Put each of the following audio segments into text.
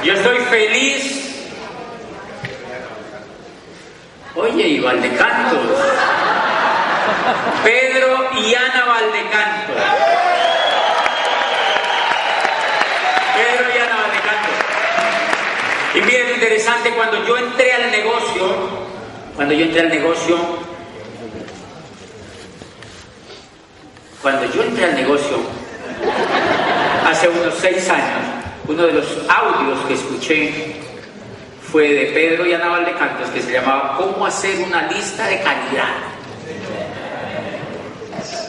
Yo estoy feliz. Oye, y Valdecantos. Pedro y Ana Valdecantos. Pedro y Ana Valdecantos. Y bien interesante, cuando yo entré al negocio, hace unos 6 años, uno de los audios que escuché fue de Pedro y Ana Valdecantos, que se llamaba ¿Cómo hacer una lista de calidad?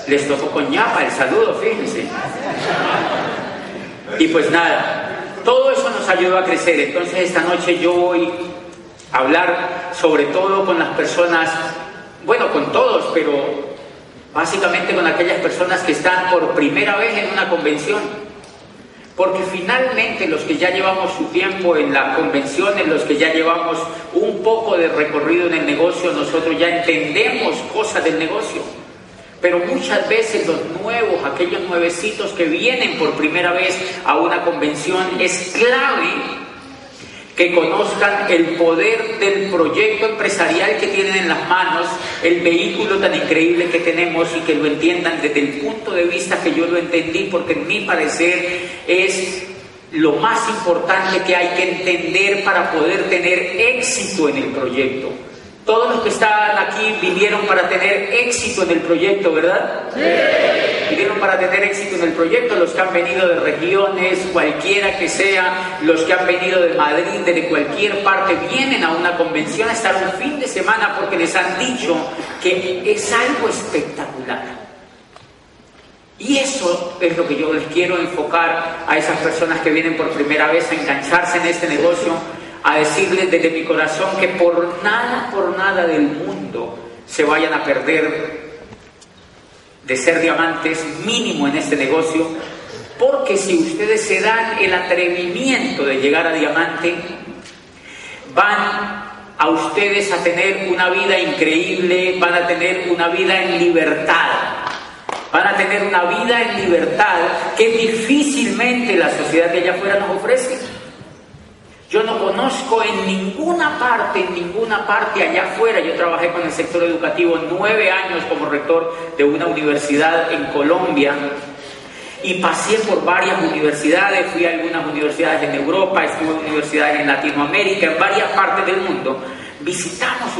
Les tocó con ñapa el saludo, fíjense. Y pues nada, todo eso nos ayudó a crecer. Entonces esta noche yo voy a hablar sobre todo con las personas, bueno, con todos, pero básicamente con aquellas personas que están por primera vez en una convención. Porque finalmente los que ya llevamos su tiempo en la convención, en los que ya llevamos un poco de recorrido en el negocio, nosotros ya entendemos cosas del negocio. Pero muchas veces los nuevos, aquellos nuevecitos que vienen por primera vez a una convención, es clave que conozcan el poder del proyecto empresarial que tienen en las manos, el vehículo tan increíble que tenemos, y que lo entiendan desde el punto de vista que yo lo entendí, porque en mi parecer es lo más importante que hay que entender para poder tener éxito en el proyecto. Todos los que estaban aquí vinieron para tener éxito en el proyecto, ¿verdad? Sí. Vinieron para tener éxito en el proyecto, los que han venido de regiones, cualquiera que sea, los que han venido de Madrid, de cualquier parte, vienen a una convención a estar un fin de semana porque les han dicho que es algo espectacular. Y eso es lo que yo les quiero enfocar a esas personas que vienen por primera vez a engancharse en este negocio, a decirles desde mi corazón que por nada del mundo se vayan a perder de ser diamantes mínimo en este negocio, porque si ustedes se dan el atrevimiento de llegar a diamante, van a ustedes a tener una vida increíble, van a tener una vida en libertad. Van a tener una vida en libertad que difícilmente la sociedad de allá afuera nos ofrece. Yo no conozco en ninguna parte allá afuera. Yo trabajé con el sector educativo 9 años como rector de una universidad en Colombia y pasé por varias universidades, fui a algunas universidades en Europa, estuve en universidades en Latinoamérica, en varias partes del mundo. Visitamos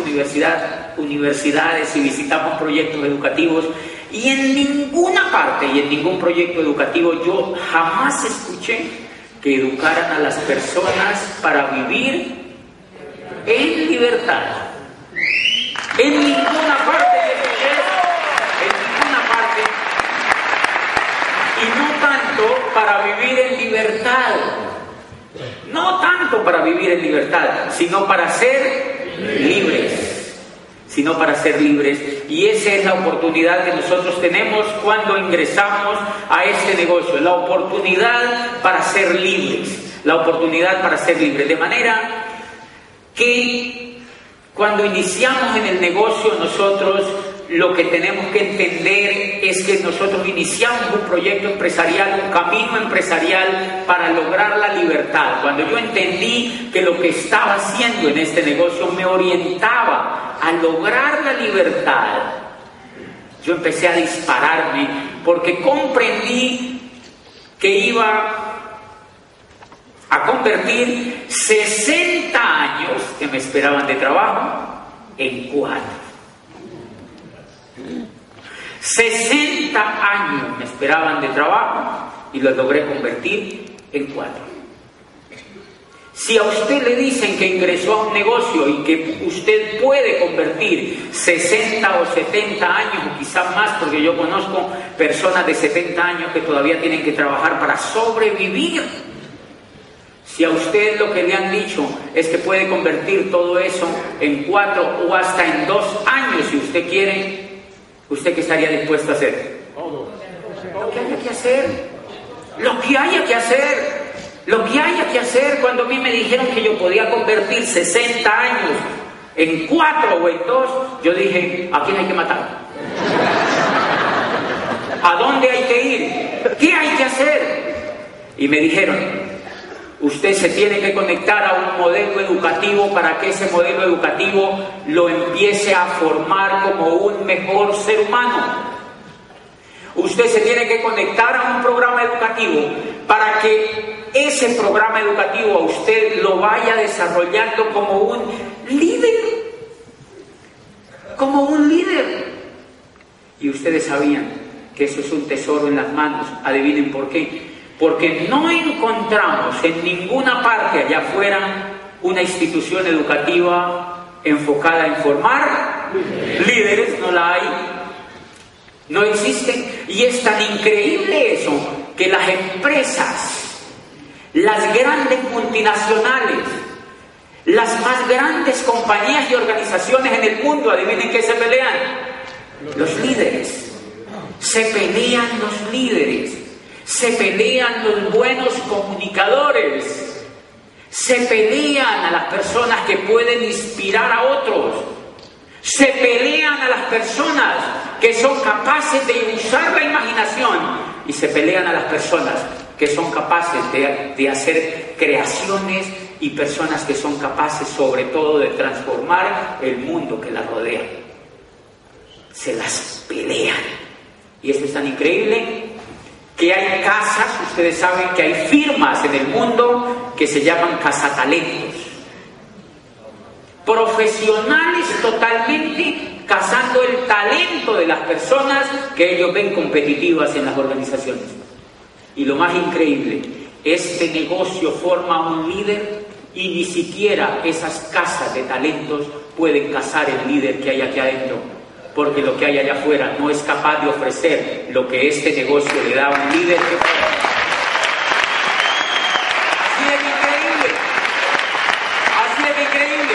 universidades y visitamos proyectos educativos y en ninguna parte y en ningún proyecto educativo yo jamás escuché que educaran a las personas para vivir en libertad. En ninguna parte, en ninguna parte. Y no tanto para vivir en libertad. No tanto para vivir en libertad, sino para ser libres. Sino para ser libres. Y esa es la oportunidad que nosotros tenemos cuando ingresamos a este negocio, la oportunidad para ser libres, la oportunidad para ser libres. De manera que cuando iniciamos en el negocio nosotros lo que tenemos que entender es que nosotros iniciamos un proyecto empresarial, un camino empresarial para lograr la libertad. Cuando yo entendí que lo que estaba haciendo en este negocio me orientaba a lograr la libertad, yo empecé a dispararme porque comprendí que iba a convertir 60 años que me esperaban de trabajo en 4. 60 años me esperaban de trabajo y lo logré convertir en 4. Si a usted le dicen que ingresó a un negocio y que usted puede convertir 60 o 70 años o quizás más, porque yo conozco personas de 70 años que todavía tienen que trabajar para sobrevivir. Si a usted lo que le han dicho es que puede convertir todo eso en 4 o hasta en 2 años, si usted quiere, ¿usted qué estaría dispuesto a hacer? Lo que haya que hacer. Lo que haya que hacer. Lo que haya que hacer. Cuando a mí me dijeron que yo podía convertir 60 años en 4 o en 2, yo dije, ¿a quién hay que matar? ¿A dónde hay que ir? ¿Qué hay que hacer? Y me dijeron, usted se tiene que conectar a un modelo educativo para que ese modelo educativo lo empiece a formar como un mejor ser humano. Usted se tiene que conectar a un programa educativo para que ese programa educativo a usted lo vaya desarrollando como un líder. Como un líder. Y ustedes sabían que eso es un tesoro en las manos. Adivinen por qué. Porque no encontramos en ninguna parte allá afuera una institución educativa enfocada en formar líderes, no la hay, no existe. Y es tan increíble eso que las empresas, las grandes multinacionales, las más grandes compañías y organizaciones en el mundo, adivinen qué se pelean, los líderes. Se pelean los líderes. Se pelean los buenos comunicadores, se pelean a las personas que pueden inspirar a otros, se pelean a las personas que son capaces de usar la imaginación y se pelean a las personas que son capaces de hacer creaciones y personas que son capaces sobre todo de transformar el mundo que las rodea. Se las pelean. Y esto es tan increíble que hay casas, ustedes saben que hay firmas en el mundo que se llaman cazatalentos. Profesionales totalmente cazando el talento de las personas que ellos ven competitivas en las organizaciones. Y lo más increíble, este negocio forma un líder y ni siquiera esas casas de talentos pueden cazar el líder que hay aquí adentro. Porque lo que hay allá afuera no es capaz de ofrecer lo que este negocio le da a un líder. Así es increíble. Así es increíble.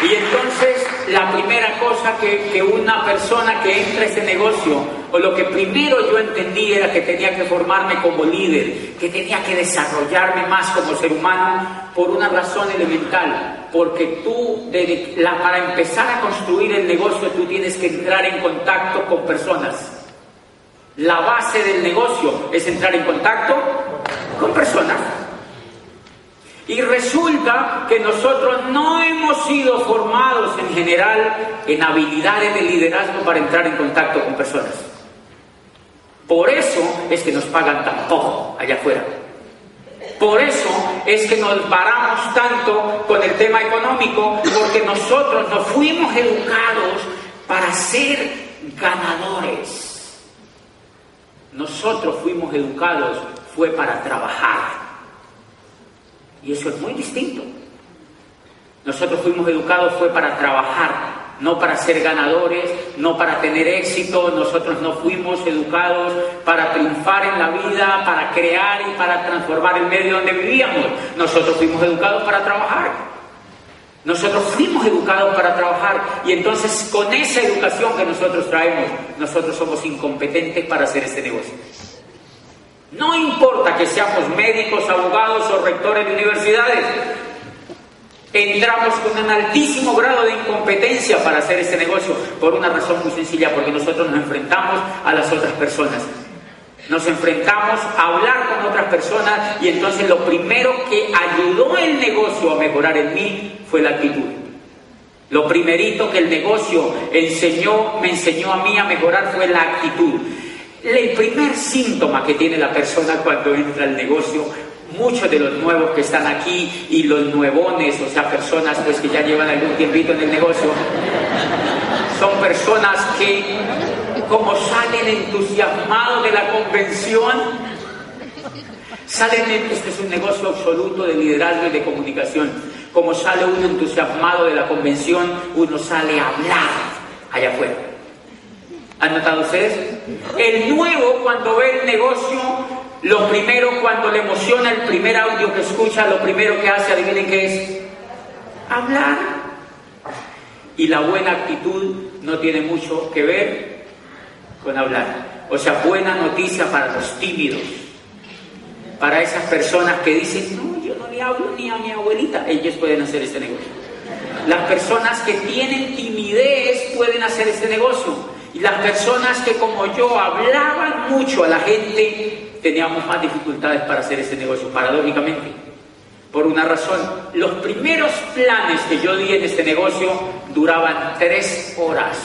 Y entonces, la primera cosa que una persona que entra a este negocio, o lo que primero yo entendí era que tenía que formarme como líder, que tenía que desarrollarme más como ser humano, por una razón elemental. Porque para empezar a construir el negocio, tú tienes que entrar en contacto con personas. La base del negocio es entrar en contacto con personas. Y resulta que nosotros no hemos sido formados en general en habilidades de liderazgo para entrar en contacto con personas. Por eso es que nos pagan tan poco allá afuera. Por eso es que nos paramos tanto con el tema económico, porque nosotros no fuimos educados para ser ganadores. Nosotros fuimos educados fue para trabajar. Y eso es muy distinto. Nosotros fuimos educados fue para trabajar, no para ser ganadores, no para tener éxito. Nosotros no fuimos educados para triunfar en la vida, para crear y para transformar el medio donde vivíamos. Nosotros fuimos educados para trabajar. Nosotros fuimos educados para trabajar. Y entonces, con esa educación que nosotros traemos, nosotros somos incompetentes para hacer este negocio. No importa que seamos médicos, abogados o rectores de universidades, entramos con un altísimo grado de incompetencia para hacer este negocio, por una razón muy sencilla, porque nosotros nos enfrentamos a las otras personas. Nos enfrentamos a hablar con otras personas, y entonces lo primero que ayudó el negocio a mejorar en mí fue la actitud. Lo primerito que el negocio me enseñó a mí a mejorar fue la actitud. El primer síntoma que tiene la persona cuando entra al negocio, muchos de los nuevos que están aquí y los nuevones, o sea, personas pues que ya llevan algún tiempito en el negocio, son personas que, como salen entusiasmados de la convención, este es un negocio absoluto de liderazgo y de comunicación. Como sale uno entusiasmado de la convención, uno sale a hablar allá afuera. ¿Han notado ustedes? El nuevo, cuando ve el negocio, lo primero, cuando le emociona el primer audio que escucha, lo primero que hace, adivinen qué es, hablar. Y la buena actitud no tiene mucho que ver con hablar. O sea, buena noticia para los tímidos, para esas personas que dicen, no, yo no le hablo ni a mi abuelita. Ellos pueden hacer este negocio. Las personas que tienen timidez pueden hacer este negocio. Y las personas que, como yo, hablaban mucho a la gente, teníamos más dificultades para hacer ese negocio, paradójicamente. Por una razón, los primeros planes que yo di en este negocio duraban 3 horas.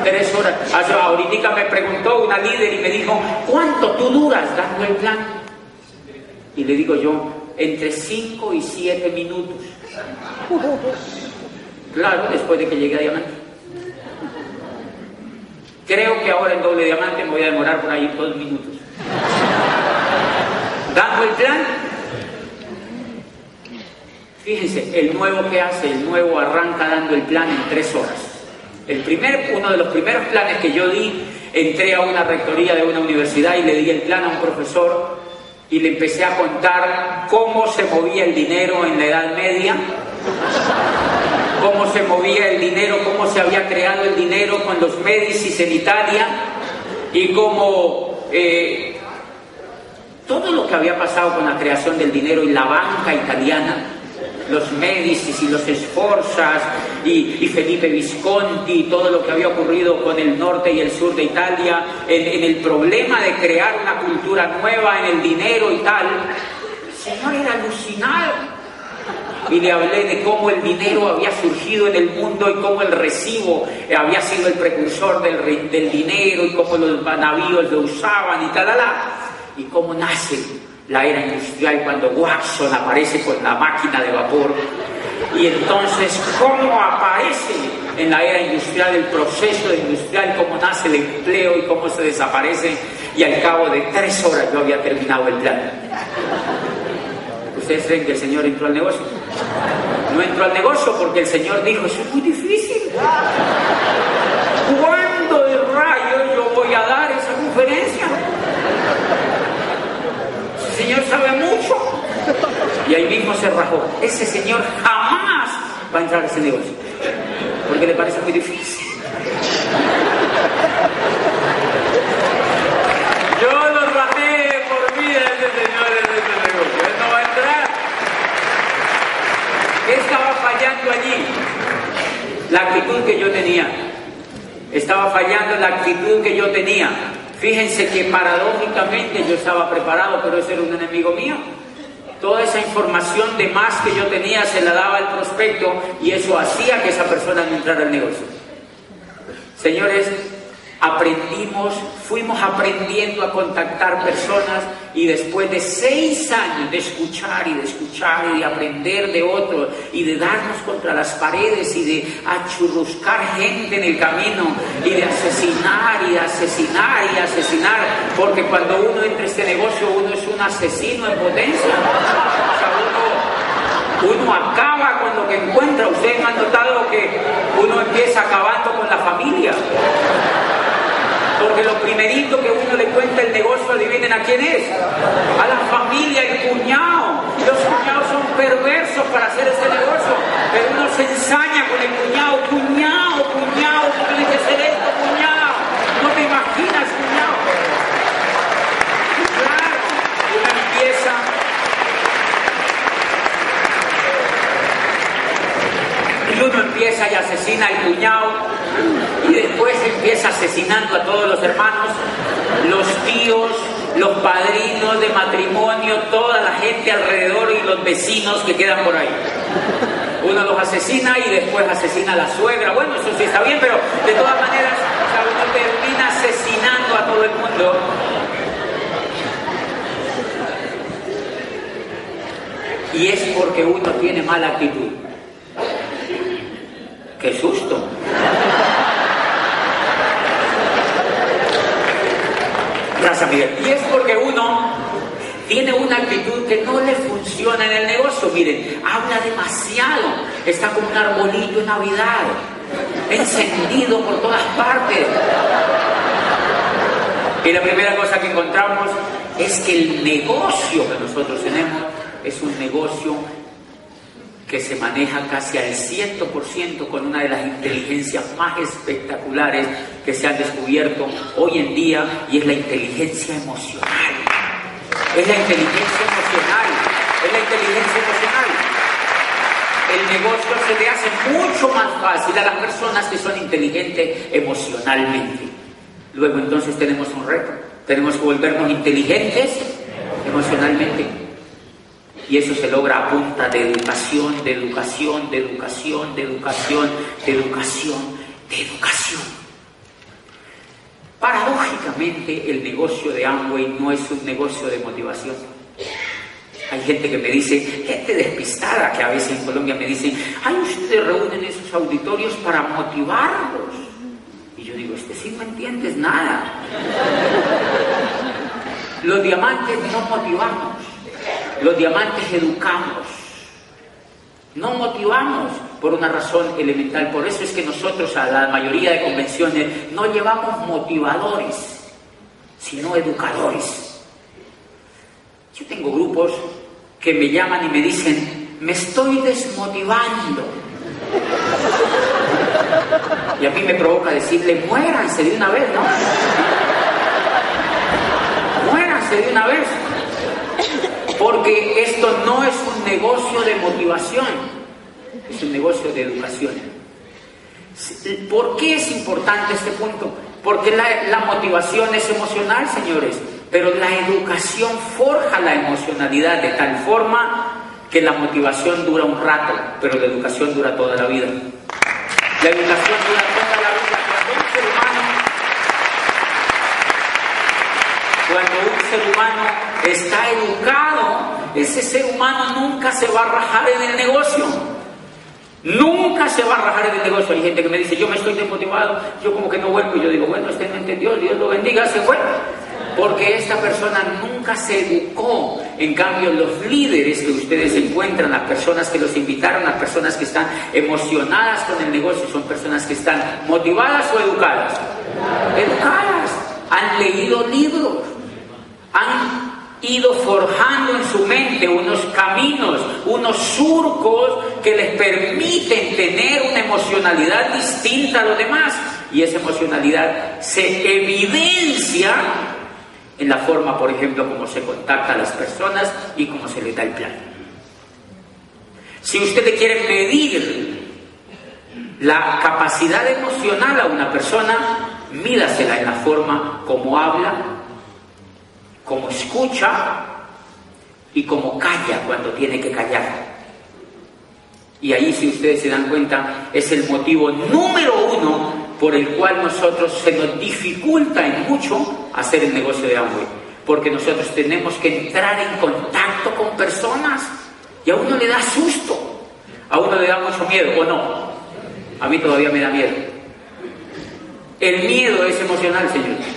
3 horas. Ahorita me preguntó una líder y me dijo, ¿cuánto tú duras dando el plan? Y le digo yo, entre 5 y 7 minutos. Claro, después de que llegué a Diamante. Creo que ahora en doble diamante me voy a demorar por ahí 2 minutos. Dando el plan. Fíjense, el nuevo que hace, el nuevo arranca dando el plan en 3 horas. Uno de los primeros planes que yo di, entré a una rectoría de una universidad y le di el plan a un profesor y le empecé a contar cómo se movía el dinero en la Edad Media, cómo se movía el dinero, cómo se había creado el dinero con los Médicis en Italia, y cómo todo lo que había pasado con la creación del dinero y la banca italiana, los Médicis y los Sforzas y Felipe Visconti, todo lo que había ocurrido con el norte y el sur de Italia, en el problema de crear una cultura nueva en el dinero y tal. El señor era alucinado. Y le hablé de cómo el dinero había surgido en el mundo y cómo el recibo había sido el precursor del dinero, y cómo los navíos lo usaban y tal, y cómo nace la era industrial cuando Watson aparece con la máquina de vapor, y entonces cómo aparece en la era industrial el proceso industrial, cómo nace el empleo y cómo se desaparece, y al cabo de 3 horas yo había terminado el plan. ¿Ustedes creen que el Señor entró al negocio? No entró al negocio porque el Señor dijo, eso es muy difícil. ¿Cuándo de rayos yo voy a dar esa conferencia? Ese Señor sabe mucho. Y ahí mismo se rajó. Ese Señor jamás va a entrar a ese negocio porque le parece muy difícil. Yo lo rajé por vida de ese Señor en ese negocio. Él no va a entrar. ¿Qué estaba fallando allí? La actitud que yo tenía. Estaba fallando la actitud que yo tenía. Fíjense que paradójicamente yo estaba preparado, pero ese era un enemigo mío. toda esa información de más que yo tenía se la daba al prospecto y eso hacía que esa persona no entrara al negocio. Señores, fuimos aprendiendo a contactar personas y después de 6 años de escuchar y de aprender de otros y de darnos contra las paredes y de achurruscar gente en el camino y de asesinar, porque cuando uno entra a este negocio uno es un asesino en potencia. O sea, uno acaba con lo que encuentra. Ustedes no han notado que uno empieza acabando con la familia. Porque lo primerito que uno le cuenta el negocio, adivinen a quién es. A la familia, el cuñado. Los cuñados son perversos para hacer ese negocio. Pero uno se ensaña con el cuñado. Cuñado, tú tienes que hacer esto, cuñado. No te imaginas, cuñado. Claro, uno empieza. Y uno empieza y asesina al cuñado. Y después empieza asesinando a todos los hermanos, los tíos, los padrinos de matrimonio, toda la gente alrededor y los vecinos que quedan por ahí. Uno los asesina y después asesina a la suegra. Bueno, eso sí está bien, pero de todas maneras, o sea, uno termina asesinando a todo el mundo. Y es porque uno tiene mala actitud. ¡Qué susto! Gracias, Miguel. Y es porque uno tiene una actitud que no le funciona en el negocio. Miren, habla demasiado. Está como un arbolito en Navidad, encendido por todas partes. Y la primera cosa que encontramos es que el negocio que nosotros tenemos es un negocio que se maneja casi al 100% con una de las inteligencias más espectaculares que se han descubierto hoy en día, y es la inteligencia emocional. Es la inteligencia emocional. El negocio se le hace mucho más fácil a las personas que son inteligentes emocionalmente. Luego entonces tenemos un reto. Tenemos que volvernos inteligentes emocionalmente. Y eso se logra a punta de educación. Paradójicamente, el negocio de Amway no es un negocio de motivación. Hay gente que me dice, gente despistada que a veces en Colombia me dicen, ay, ustedes reúnen esos auditorios para motivarlos. Y yo digo, sí no entiendes nada. Los diamantes no motivamos. Los diamantes educamos, no motivamos por una razón elemental. Por eso es que nosotros a la mayoría de convenciones no llevamos motivadores, sino educadores. Yo tengo grupos que me llaman y me dicen, me estoy desmotivando. Y a mí me provoca decirle, muéranse de una vez, ¿no? Muéranse de una vez. Porque esto no es un negocio de motivación, es un negocio de educación. ¿Por qué es importante este punto? Porque la motivación es emocional, señores, pero la educación forja la emocionalidad de tal forma que la motivación dura un rato, pero la educación dura toda la vida. La educación dura toda la vida. Cuando un ser humano está educado, ese ser humano nunca se va a rajar en el negocio. Nunca se va a rajar en el negocio. Hay gente que me dice, yo me estoy desmotivado, yo como que no vuelvo. Y yo digo, bueno, usted no entendió, Dios lo bendiga, se fue. Porque esta persona nunca se educó. En cambio, los líderes que ustedes encuentran, las personas que los invitaron, las personas que están emocionadas con el negocio, son personas que están motivadas o educadas. Educadas. Han leído libros. Han ido forjando en su mente unos caminos, unos surcos que les permiten tener una emocionalidad distinta a los demás. Y esa emocionalidad se evidencia en la forma, por ejemplo, como se contacta a las personas y cómo se les da el plan. Si usted le quiere medir la capacidad emocional a una persona, mídasela en la forma como habla, como escucha y cómo calla cuando tiene que callar. Y ahí, si ustedes se dan cuenta, es el motivo número uno por el cual nosotros se nos dificulta en mucho hacer el negocio de Amway. Porque nosotros tenemos que entrar en contacto con personas y a uno le da susto, a uno le da mucho miedo, ¿o no? A mí todavía me da miedo. El miedo es emocional, señores.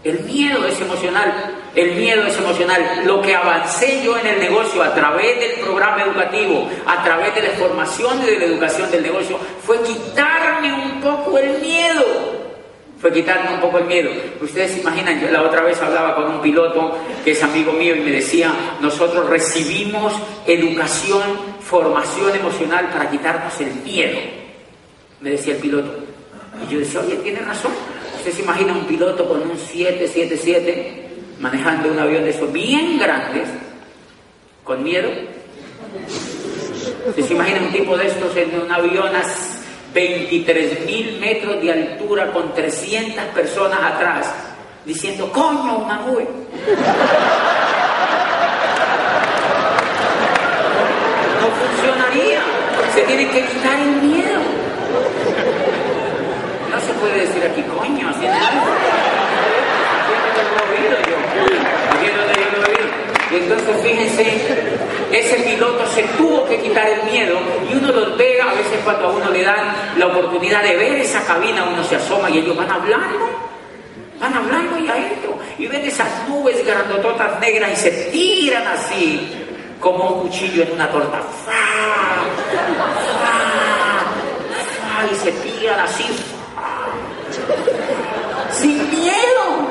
El miedo es emocional. El miedo es emocional. Lo que avancé yo en el negocio a través del programa educativo, a través de la formación y de la educación del negocio, fue quitarme un poco el miedo. Fue quitarme un poco el miedo. Ustedes se imaginan, yo la otra vez hablaba con un piloto que es amigo mío y me decía, nosotros recibimos educación, formación emocional para quitarnos el miedo. Me decía el piloto. Y yo decía, oye, tiene razón. Usted se imagina un piloto con un 777 manejando un avión de esos bien grandes, con miedo. Usted se imagina un tipo de estos en un avión a 23.000 metros de altura con 300 personas atrás, diciendo, coño, una nube. No funcionaría. Se tiene que quitar el miedo. No se puede decir aquí, coño, así nada. Y entonces fíjense, ese piloto se tuvo que quitar el miedo y uno los ve, a veces cuando a uno le dan la oportunidad de ver esa cabina, uno se asoma y ellos van hablando y adentro, y ven esas nubes grandototas negras y se tiran así, como un cuchillo en una torta, y se tiran así, sin miedo,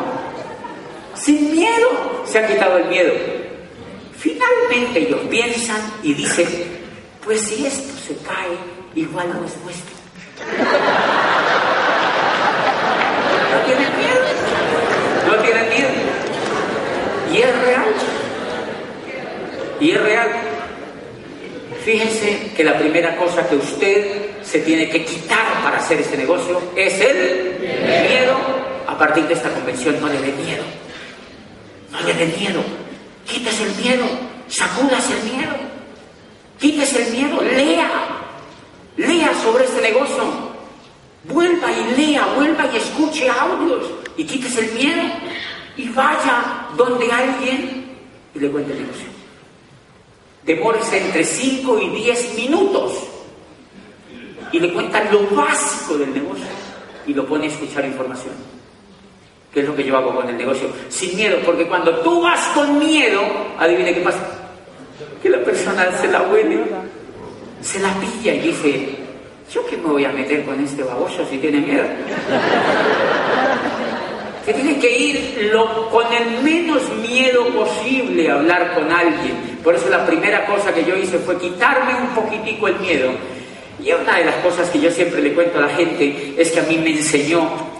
se han quitado el miedo. Finalmente ellos piensan y dicen, pues si esto se cae, igual no es nuestro. No tienen miedo. Y es real. Fíjense que la primera cosa que usted se tiene que quitar para hacer este negocio es el miedo. A partir de esta convención, no le dé miedo. No le dé miedo. Quítese el miedo. Sacúdase el miedo. Quítese el miedo. Lea sobre este negocio. Vuelva y escuche audios. Y quítese el miedo. Y vaya donde alguien y le cuente el negocio. Demórese entre 5 y 10 minutos. Y le cuentan lo básico del negocio. Y lo pone a escuchar información. ¿Qué es lo que yo hago con el negocio? Sin miedo, porque cuando tú vas con miedo, adivine qué pasa. Que la persona se la huele, se la pilla y dice, ¿yo qué me voy a meter con este baboso si tiene miedo? Que tiene que ir con el menos miedo posible a hablar con alguien. Por eso la primera cosa que yo hice fue quitarme un poquitico el miedo. Y una de las cosas que yo siempre le cuento a la gente es que a mí me enseñó...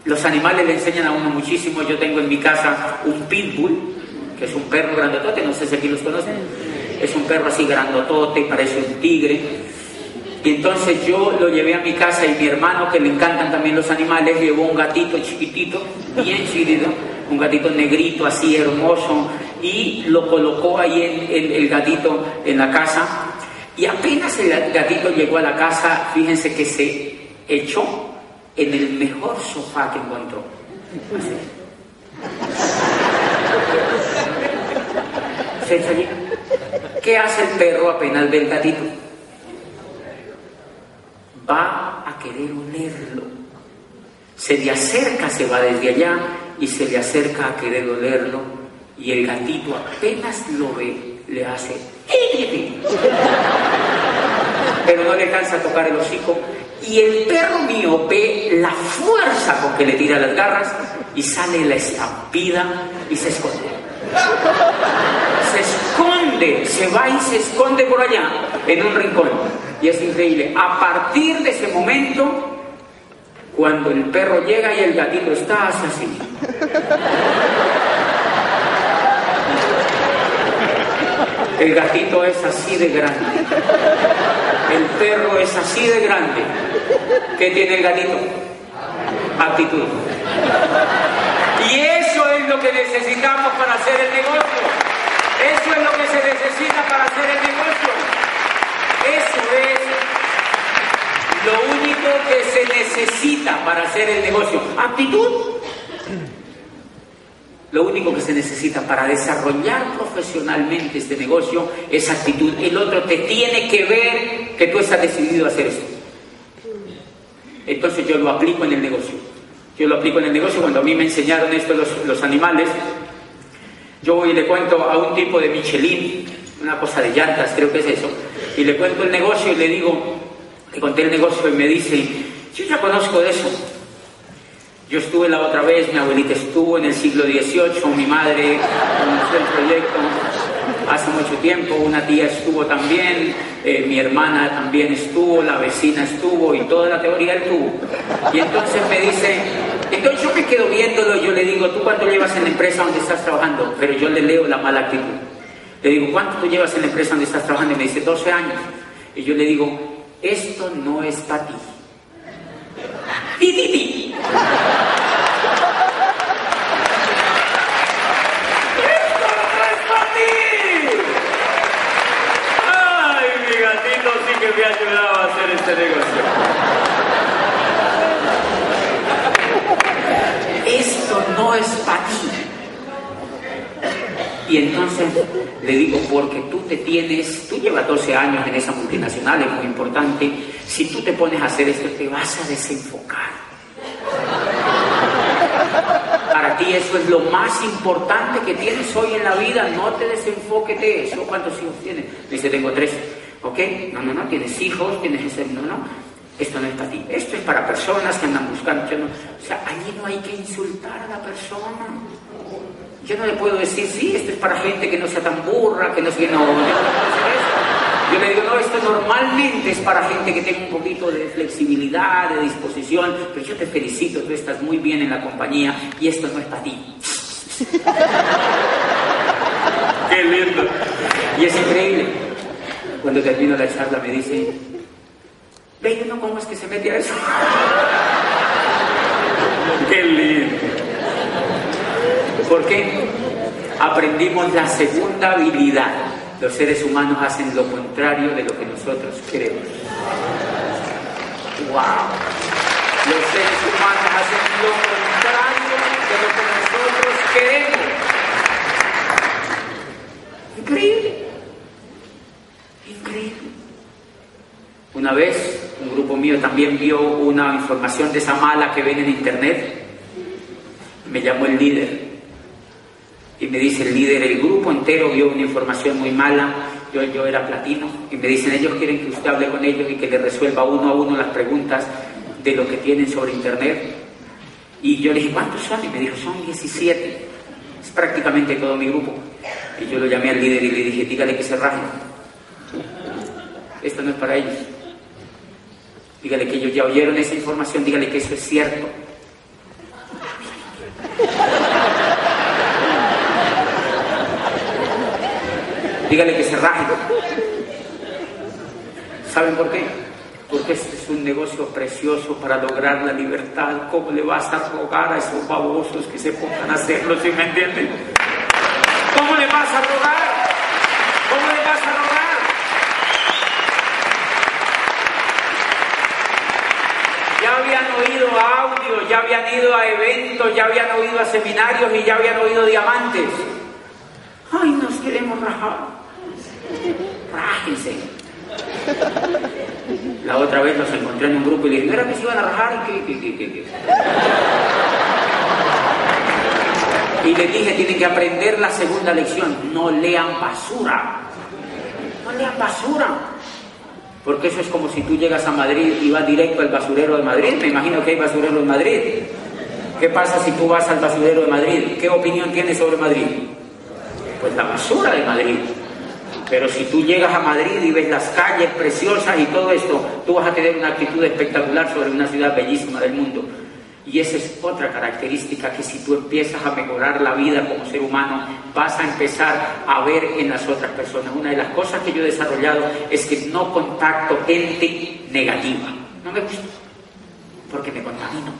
Los animales le enseñan a uno muchísimo. Yo tengo en mi casa un pitbull, que es un perro grandotote, no sé si aquí los conocen. Es un perro así grandotote, parece un tigre. Y entonces yo lo llevé a mi casa y mi hermano, que le encantan también los animales, llevó un gatito chiquitito, bien chiquitito, un gatito negrito así hermoso, y lo colocó ahí el gatito en la casa. Y apenas el gatito llegó a la casa, fíjense que se echó en el mejor sofá que encontró. Así. Se echa allí. ¿Qué hace el perro apenas ve el gatito? Va a querer olerlo. Se le acerca, se va desde allá y se le acerca a querer olerlo, y el gatito apenas lo ve, le hace pero no le alcanza a tocar el hocico. Y el perro mío ve la fuerza con que le tira las garras y sale la estampida y se esconde. Se va y se esconde por allá, en un rincón. Y es increíble. A partir de ese momento, cuando el perro llega y el gatito está así. El gatito es así de grande. El perro es así de grande. ¿Qué tiene el gatito? Actitud. Y eso es lo que necesitamos para hacer el negocio. Eso es lo que se necesita para hacer el negocio. Eso es lo único que se necesita para hacer el negocio. Actitud. Lo único que se necesita para desarrollar profesionalmente este negocio es actitud. El otro te tiene que ver que tú estás decidido a hacer esto. Entonces yo lo aplico en el negocio. Yo lo aplico en el negocio. Cuando a mí me enseñaron esto los animales, yo voy y le cuento a un tipo de Michelin, una cosa de llantas, creo que es eso, y le cuento el negocio y le digo, le conté el negocio y me dice, yo ya conozco de eso. Yo estuve la otra vez, mi abuelita estuvo en el siglo XVIII, mi madre comenzó el proyecto hace mucho tiempo, una tía estuvo también, mi hermana también estuvo, la vecina estuvo y toda la teoría él tuvo. Y entonces me dice, entonces yo me quedo viéndolo y yo le digo, ¿tú cuánto llevas en la empresa donde estás trabajando? Pero yo le leo la mala actitud. Le digo, ¿cuánto tú llevas en la empresa donde estás trabajando? Y me dice, 12 años. Y yo le digo, esto no es para ti. ¡Ti! Que me ha ayudado a hacer este negocio. Esto no es para ti. Y entonces le digo, porque tú llevas 12 años en esa multinacional, es muy importante. Si tú te pones a hacer esto, te vas a desenfocar. Para ti eso es lo más importante que tienes hoy en la vida. No te desenfoques de eso. ¿Cuántos hijos tienes? Me dice, tengo 3. ¿Ok? No, tienes hijos, tienes ese... No, esto no es para ti. Esto es para personas que andan buscando... O sea, allí no hay que insultar a la persona. Yo no le puedo decir, sí, esto es para gente que no sea tan burra, que no sea... No, yo no puedo hacer eso. Yo le digo, no, esto normalmente es para gente que tenga un poquito de flexibilidad, de disposición, pero yo te felicito, tú estás muy bien en la compañía y esto no es para ti. ¡Qué lindo! Y es increíble. Cuando termino la charla me dice, ve, ¿no? ¿Cómo es que se mete a eso? ¡Qué lindo! ¿Por qué? Aprendimos la segunda habilidad. Los seres humanos hacen lo contrario de lo que nosotros queremos. ¡Wow! Los seres humanos hacen lo contrario de lo que nosotros queremos. Increíble. Increíble. Una vez, un grupo mío también vio una información de esa mala que ven en internet. Me llamó el líder. Y me dice el líder, el grupo entero vio una información muy mala, yo era platino, y me dicen, ellos quieren que usted hable con ellos y que le resuelva uno a uno las preguntas de lo que tienen sobre internet. Y yo le dije, ¿cuántos son? Y me dijo, son 17. Es prácticamente todo mi grupo. Y yo lo llamé al líder y le dije, dígale que se rajen. Esto no es para ellos. Dígale que ellos ya oyeron esa información, dígale que eso es cierto. Dígale que se rajen. ¿Saben por qué? Porque este es un negocio precioso para lograr la libertad. ¿Cómo le vas a rogar a esos babosos que se pongan a hacerlo, si me entienden? ¿Cómo le vas a rogar? ¿Cómo le vas a rogar? Ya habían oído audio, ya habían ido a eventos, ya habían oído a seminarios y ya habían oído diamantes. ¡Ay, nos queremos rajar! Rájense. La otra vez los encontré en un grupo y le dije, ¿no era que se iban a rajar? ¿Qué? Y les dije, tienen que aprender la segunda lección. No lean basura. No lean basura. Porque eso es como si tú llegas a Madrid y vas directo al basurero de Madrid. Me imagino que hay basurero en Madrid. ¿Qué pasa si tú vas al basurero de Madrid? ¿Qué opinión tienes sobre Madrid? Pues la basura de Madrid. Pero si tú llegas a Madrid y ves las calles preciosas y todo esto, tú vas a tener una actitud espectacular sobre una ciudad bellísima del mundo. Y esa es otra característica que si tú empiezas a mejorar la vida como ser humano, vas a empezar a ver en las otras personas. Una de las cosas que yo he desarrollado es que no contacto gente negativa. No me gusta, porque me contamino.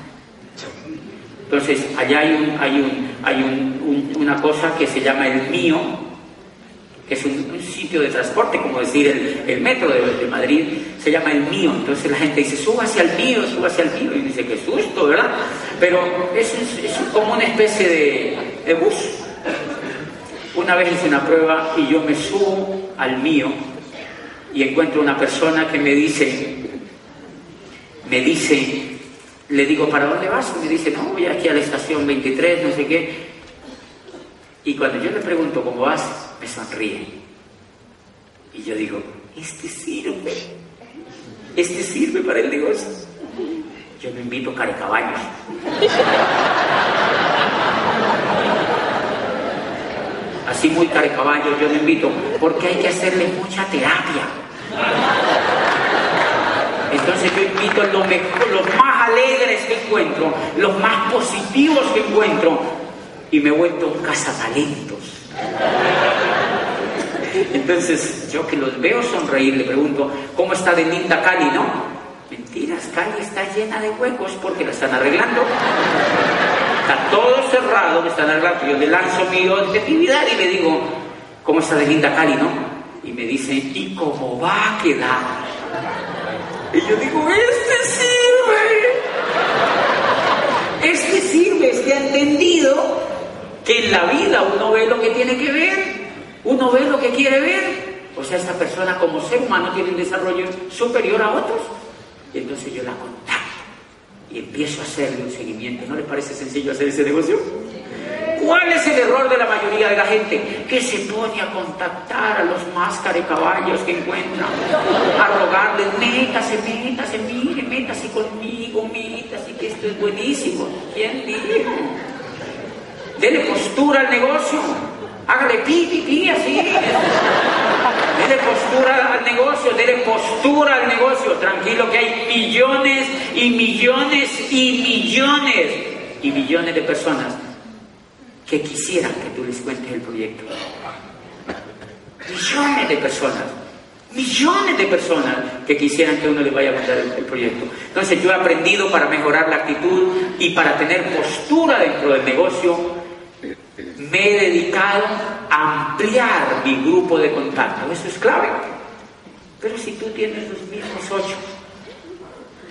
Entonces, allá hay una cosa que se llama el mío que es un sitio de transporte, como decir el metro de Madrid, se llama El Mío. Entonces la gente dice, suba hacia el mío, y dice, qué susto, ¿verdad? Pero es como una especie de bus. Una vez hice una prueba y yo me subo al Mío y encuentro una persona que me dice, le digo, ¿para dónde vas? Y me dice, no, voy aquí a la estación 23, no sé qué. Y cuando yo le pregunto cómo vas, me sonríe. Y yo digo, este sirve para el negocio. Yo me invito carecaballos. Así muy carecaballos, yo me invito, porque hay que hacerle mucha terapia. Entonces yo invito los más alegres que encuentro, los más positivos que encuentro, y me he vuelto un cazatalentos. Entonces yo que los veo sonreír, le pregunto, ¿cómo está de linda Cali, no? Mentiras, Cali está llena de huecos porque la están arreglando. Está todo cerrado, me están arreglando. Yo le lanzo mi objetividad y le digo, ¿cómo está de linda Cali, no? Y me dice, ¿y cómo va a quedar? Y yo digo, este sirve, ha entendido que en la vida uno ve lo que tiene que ver, uno ve lo que quiere ver. O sea, esta persona como ser humano tiene un desarrollo superior a otros. Y entonces yo la contacto y empiezo a hacerle un seguimiento. ¿No les parece sencillo hacer ese negocio? ¿Cuál es el error de la mayoría de la gente? Que se pone a contactar a los más carecaballos que encuentran, a rogarles, métase, mire, métase conmigo, métase, que esto es buenísimo. ¿Quién dijo? Dele postura al negocio, hágale pi, así. Dele postura al negocio, tranquilo que hay millones y millones de personas que quisieran que tú les cuentes el proyecto. Millones de personas que quisieran que uno les vaya a contar el proyecto. Entonces yo he aprendido, para mejorar la actitud y para tener postura dentro del negocio, me he dedicado a ampliar mi grupo de contacto. Eso es clave. Pero si tú tienes los mismos 8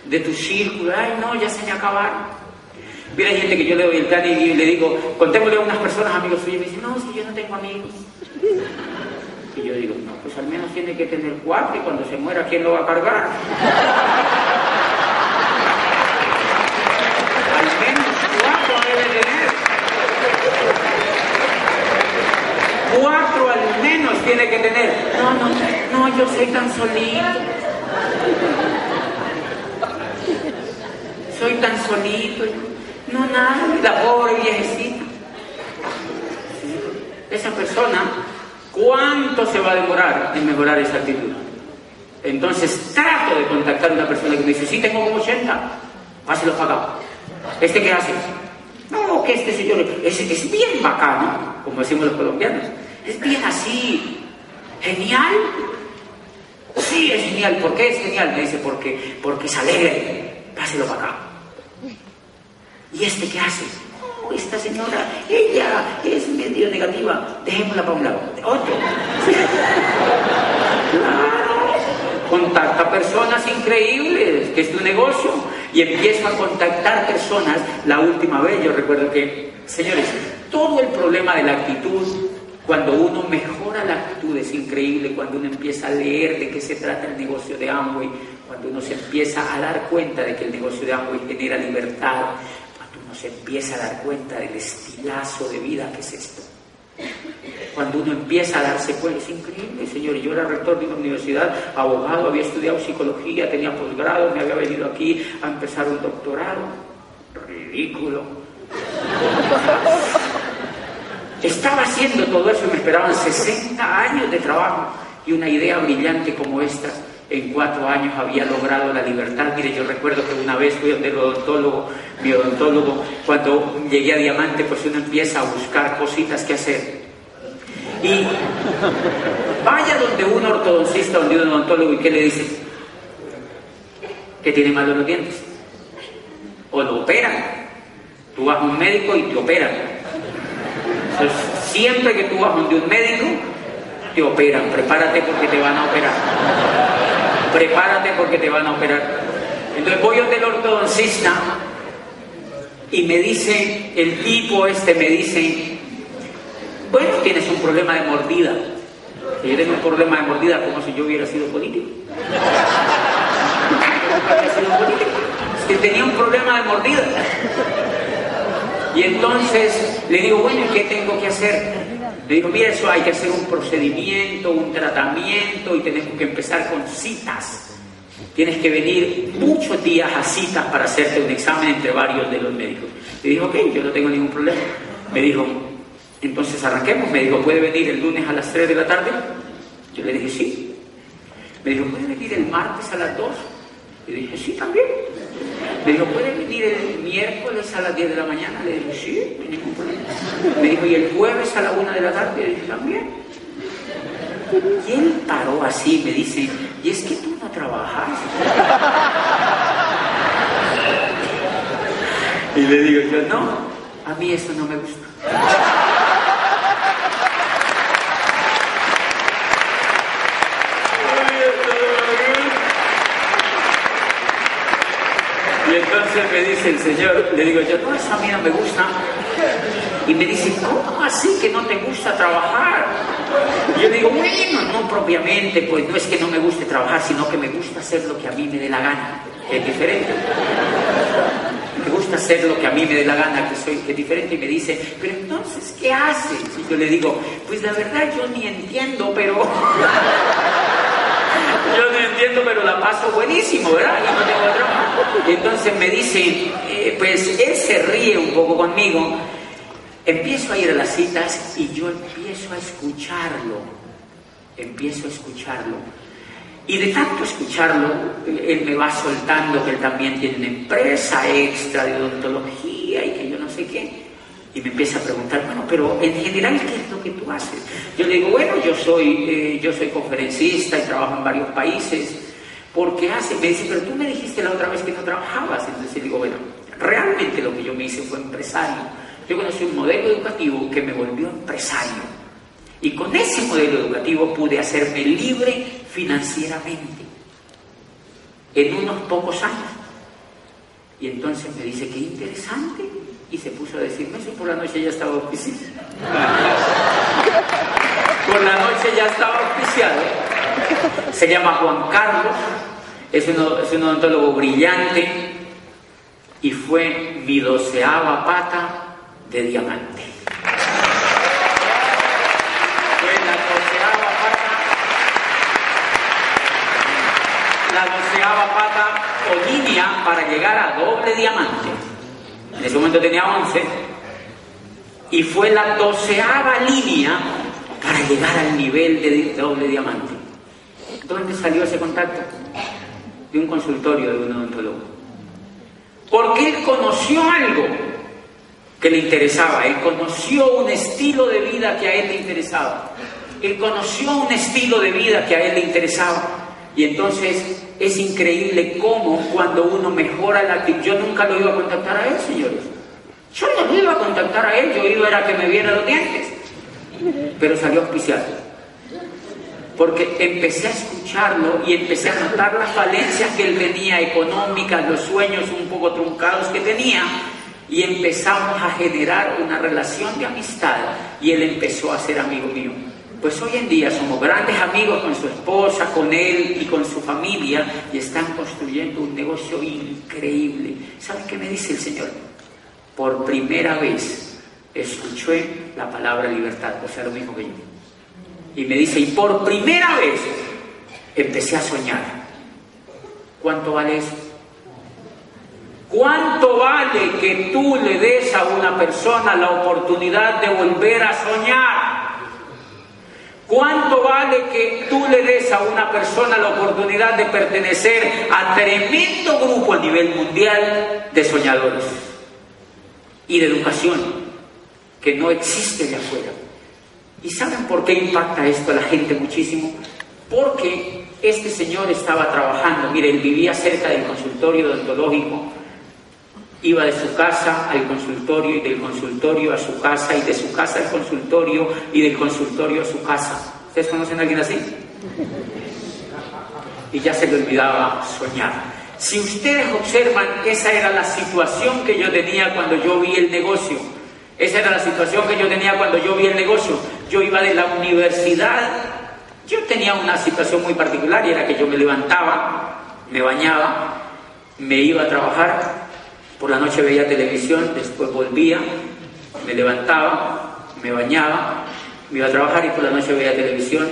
de tu círculo, ay no, ya se me acabaron. Mira, hay gente que yo le doy el plan y le digo, contémosle a unas personas, amigos suyos, y me dicen, no, es que yo no tengo amigos. Y yo digo, no, pues al menos tiene que tener 4, y cuando se muera, ¿quién lo va a cargar? Al menos 4 debe tener. 4 al menos tiene que tener. No, yo soy tan solito. No, nada, la pobre viejecita. Esa persona, ¿cuánto se va a demorar en mejorar esa actitud? Entonces trato de contactar a una persona que me dice, sí, tengo como 80, páselo para acá. ¿Este qué hace? No, que este señor es bien bacano, como decimos los colombianos. Es bien así, genial. Sí, es genial. ¿Por qué es genial? Me dice, porque es alegre. Páselo para acá. ¿Y este qué hace? Oh, esta señora, ella es medio negativa. Dejémosla para un lado. Otro. Claro. Contacta personas increíbles, que es tu negocio. Y empiezo a contactar personas. La última vez yo recuerdo que, señores, todo el problema de la actitud, cuando uno mejora la actitud, es increíble. Cuando uno empieza a leer de qué se trata el negocio de Amway, cuando uno se empieza a dar cuenta de que el negocio de Amway genera libertad, cuando uno se empieza a dar cuenta del estilazo de vida que es esto, cuando uno empieza a darse cuenta, es increíble, señores. Yo era rector de una universidad, abogado, había estudiado psicología, tenía posgrado, me había venido aquí a empezar un doctorado. Ridículo. Estaba haciendo todo eso y me esperaban 60 años de trabajo, y una idea brillante como esta en 4 años había logrado la libertad. Mire, yo recuerdo que una vez fui donde el odontólogo, mi odontólogo, cuando llegué a Diamante, pues uno empieza a buscar cositas que hacer. Y vaya donde un ortodoncista, donde un odontólogo, ¿y qué le dice? Que tiene mal los dientes. O lo operan. Tú vas a un médico y te operan. Entonces, siempre que tú vas donde un médico, te operan, prepárate porque te van a operar. Prepárate porque te van a operar. Entonces voy donde el ortodoncista y me dice, el tipo me dice, bueno, tienes un problema de mordida. Si yo tengo un problema de mordida, como si yo hubiera sido político. Es que tenía un problema de mordida. Y entonces le digo, bueno, ¿y qué tengo que hacer? Le digo, mira, eso hay que hacer un procedimiento, un tratamiento, y tenemos que empezar con citas. Tienes que venir muchos días a citas para hacerte un examen entre varios de los médicos. Le digo, ok, yo no tengo ningún problema. Me dijo, entonces arranquemos. Me dijo, ¿puede venir el lunes a las 3 de la tarde? Yo le dije, sí. Me dijo, ¿puede venir el martes a las 2? Le dije, sí, también. Me dijo, ¿puede venir el miércoles a las 10 de la mañana? Le dije, sí, no hay ningún problema. Me dijo, ¿y el jueves a la 1 de la tarde? Le dije, también. Y él paró así, me dice, ¿y es que tú no trabajas? Y le digo yo, no, a mí eso no me gusta. Y entonces me dice el señor, le digo yo, no, eso a mí no me gusta. Y me dice, ¿cómo así que no te gusta trabajar? Y yo digo, bueno, no propiamente, pues no es que no me guste trabajar, sino que me gusta hacer lo que a mí me dé la gana, que es diferente. Me gusta hacer lo que a mí me dé la gana, que es diferente. Y me dice, pero entonces, ¿qué haces? Y yo le digo, pues la verdad yo ni entiendo, pero... yo no entiendo, pero la paso buenísimo, ¿verdad? Y no tengo trabajo. Y entonces me dice, pues él se ríe un poco conmigo. Empiezo a ir a las citas y yo empiezo a escucharlo. Y de tanto escucharlo, él me va soltando que él también tiene una empresa extra de odontología y que yo no sé qué. Y me empieza a preguntar, bueno, pero en general, ¿qué es lo que tú haces? Yo le digo, bueno, yo soy conferencista y trabajo en varios países. ¿Por qué haces? Me dice, pero tú me dijiste la otra vez que no trabajabas. Entonces le digo, bueno, realmente lo que yo me hice fue empresario. Yo conocí un modelo educativo que me volvió empresario. Y con ese modelo educativo pude hacerme libre financieramente en unos pocos años. Y entonces me dice, qué interesante. Y se puso a decirme eso. Por la noche ya estaba auspiciado. Por la noche ya estaba auspiciado. Se llama Juan Carlos. Es un odontólogo brillante. Y fue mi 12ª pata de diamante. Fue la 12ª pata o línea para llegar a doble diamante. En ese momento tenía 11. Y fue la 12ª línea para llegar al nivel de doble diamante. ¿Dónde salió ese contacto? De un consultorio de un odontólogo. Porque él conoció algo que le interesaba. Él conoció un estilo de vida que a él le interesaba. Él conoció un estilo de vida que a él le interesaba. Y entonces es increíble cómo cuando uno mejora la actitud. Yo nunca lo iba a contactar a él, señores. Yo no lo iba a contactar a él. Yo iba a que me viera los dientes. Pero salió auspiciado. Porque empecé a escucharlo y empecé a notar las falencias que él tenía económicas, los sueños un poco truncados que tenía. Y empezamos a generar una relación de amistad. Y él empezó a ser amigo mío. Pues hoy en día somos grandes amigos con su esposa, con él y con su familia, y están construyendo un negocio increíble. ¿Saben qué me dice el Señor? Por primera vez escuché la palabra libertad, o sea, lo mismo que yo. Y me dice, y por primera vez empecé a soñar. ¿Cuánto vale eso? ¿Cuánto vale que tú le des a una persona la oportunidad de volver a soñar? ¿Cuánto vale que tú le des a una persona la oportunidad de pertenecer a tremendo grupo a nivel mundial de soñadores y de educación que no existe allá afuera? ¿Y saben por qué impacta esto a la gente muchísimo? Porque este señor estaba trabajando, mire, él vivía cerca del consultorio odontológico, iba de su casa al consultorio y del consultorio a su casa y de su casa al consultorio y del consultorio a su casa. ¿Ustedes conocen a alguien así? Y ya se le olvidaba soñar. Si ustedes observan, esa era la situación que yo tenía cuando yo vi el negocio. Esa era la situación que yo tenía cuando yo vi el negocio. Yo iba de la universidad. Yo tenía una situación muy particular y era que yo me levantaba, me bañaba, me iba a trabajar, por la noche veía televisión, después volvía, me levantaba, me bañaba, me iba a trabajar y por la noche veía televisión.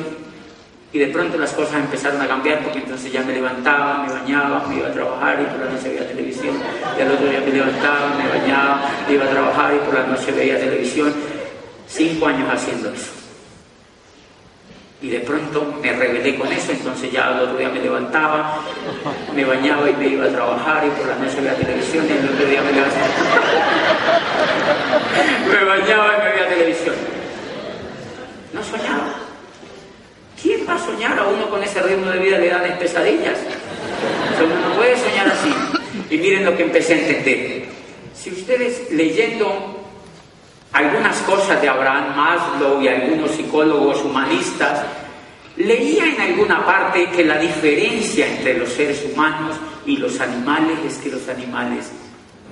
Y de pronto las cosas empezaron a cambiar porque entonces ya me levantaba, me bañaba, me iba a trabajar y por la noche veía televisión. Y al otro día me levantaba, me bañaba, me iba a trabajar y por la noche veía televisión. 5 años haciendo eso. Y de pronto me rebelé con eso, entonces ya al otro día me levantaba, me bañaba y me iba a trabajar y por la noche veía televisión y al otro día me levantaba. Me bañaba y me veía televisión. No soñaba. ¿Quién va a soñar? A uno con ese ritmo de vida le dan pesadillas. O sea, uno no puede soñar así. Y miren lo que empecé a entender. Si ustedes leyendo algunas cosas de Abraham Maslow y algunos psicólogos humanistas, leía en alguna parte que la diferencia entre los seres humanos y los animales es que los animales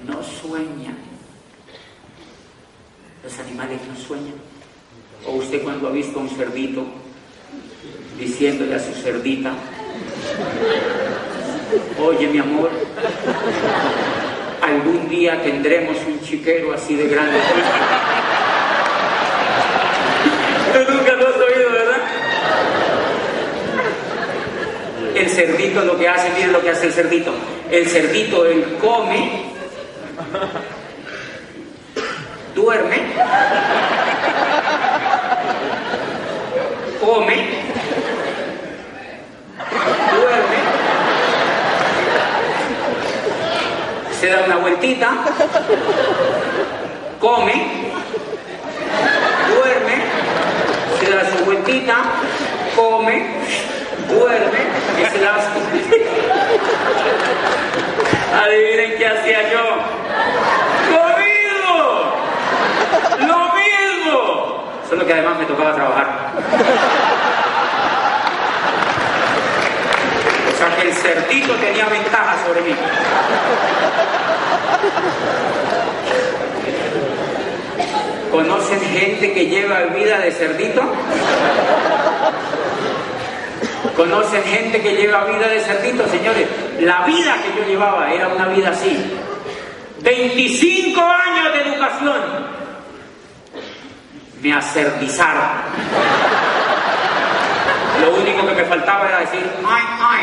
no sueñan. Los animales no sueñan. O usted cuando ha visto a un cerdito diciéndole a su cerdita: oye, mi amor, algún día tendremos un chiquero así de grande. Tú nunca lo has oído, ¿verdad? El cerdito lo que hace, miren lo que hace el cerdito. El cerdito, él come, duerme, come, duerme, se da una vueltita, come, duerme, se da su vueltita, come, duerme y se da su vueltita. Adivinen qué hacía yo. ¡Lo mismo! Solo que además me tocaba trabajar. O sea que el cerdito tenía ventaja sobre mí. ¿Conocen gente que lleva vida de cerdito? ¿Conocen gente que lleva vida de cerdito, señores? La vida que yo llevaba era una vida así. 25 años de educación. Me acerdizaron. Lo único que me faltaba era decir ay, ay.